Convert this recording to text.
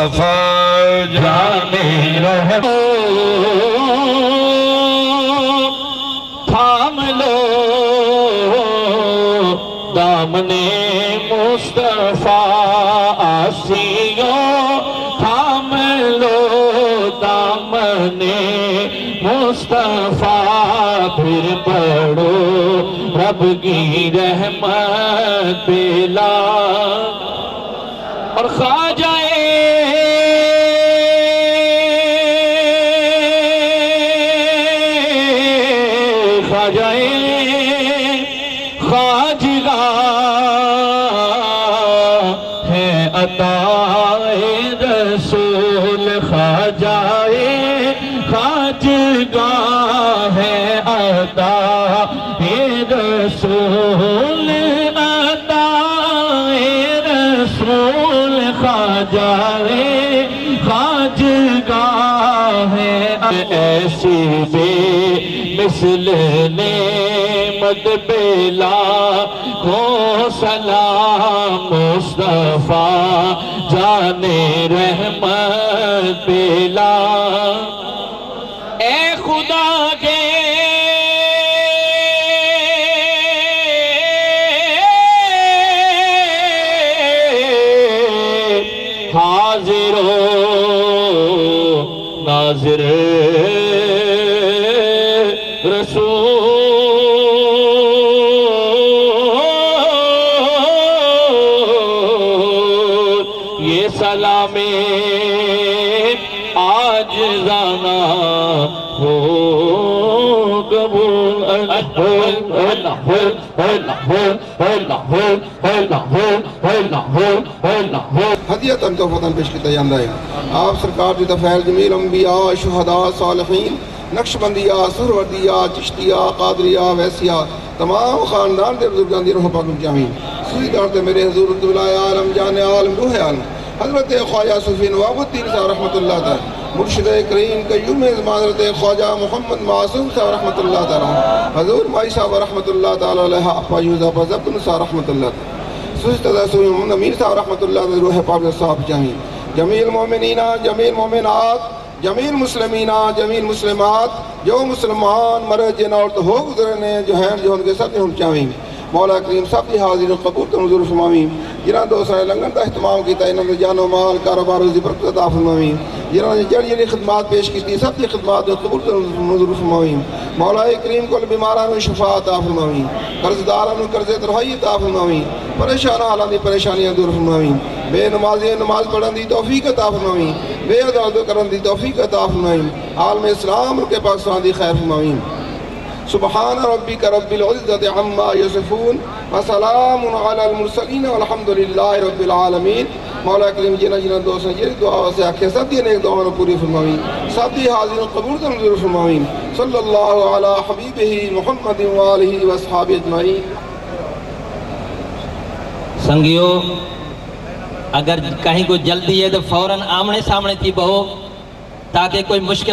مصطفیٰ جانے رہو تھام لو دامن مصطفیٰ آسیوں تھام لو دامن مصطفیٰ پھر پڑھو رب کی رحمت بلا اور خواجہ خواجگاہ ہے عطائے رسول خواجہ خواجگاہ ہے عطائے رسول عطائے رسول خواجہ خواجگاہ ہے ایسی بے مثل نعمت بلا کو سلام مصطفیٰ جانے رحمت بلا اے خدا کے حاضر و ناظر رسول یہ سلام عاجزانہ ہو قبول ہدیت تحفہ پیش کیا جاتا ہے آپ سرکار کی تفیل جمیل انبیاء شہداء صالحین نقشبندیہ سہروردیہ چشتیہ قادریہ ویسیہ تمام خاندان دے بزرگان دی روح پاک جامعین سوئی دارتے میرے حضور الدولائے عالم جان عالم روح عالم حضرت خواجہ صوفی نواب الدین صاحب رحمۃ اللہ تعالی مرشد کریم قیوم زمان حضرت خواجہ محمد معصوم صاحب رحمۃ اللہ تعالی حضور مائی صاحب رحمۃ اللہ تعالی علیہ اپا یوزا فضبن صاحب رحمۃ اللہ تعالی سوئی تداسوی محمد امیر صاحب رحمۃ اللہ تعالی روح پاک صاحب جامعین جمیل مومنین جمیل مومنات جمیل مسلمین جمیل مسلمات جو مسلمان مرد جن عورت ہو گزرنے جو ہیں جو ان کے سب ہم چاہیں مولا کریم سب کی حاضر و قبول حضور فرماویں جنہاں دوسرے لنگن کا اہتمام کیتا انہوں نے جان و مال کاروبار روزی برکت عطا فرماویں جنہوں نے جڑ جڑی خدمات پیش کی سب کی خدمات قبول حضور فرماویں مولا کریم کو بیماران و شفا عطا فرماویں قرض داران و قرض ترہائی عطا فرماویں پریشان حالان دی پریشانیاں دور فرماویں بے نمازی نماز پڑھن دی توفیق عطا فرماویں بے عدالت کرن دی توفیق عطا فرماویں عالم اسلام کے پاکستان دی خیر فرماویں سبحان ربک رب العزت عما یصفون وسلام علی المرسلین والحمد للہ رب العالمین مولا کریم جنہ جنہ دوست نے جنہ دعا سے آکھے سب دی نیک دعاوں پوری فرماویں سب دی حاضر قبول منظور فرماویں صلی اللہ علی حبیبہ محمد وآلہ واصحابہ اجمعین سنگیو اگر کہیں کوئی جلدی ہے تو فوراً آمنے سامنے تھی بہو تاکہ کوئی مشکل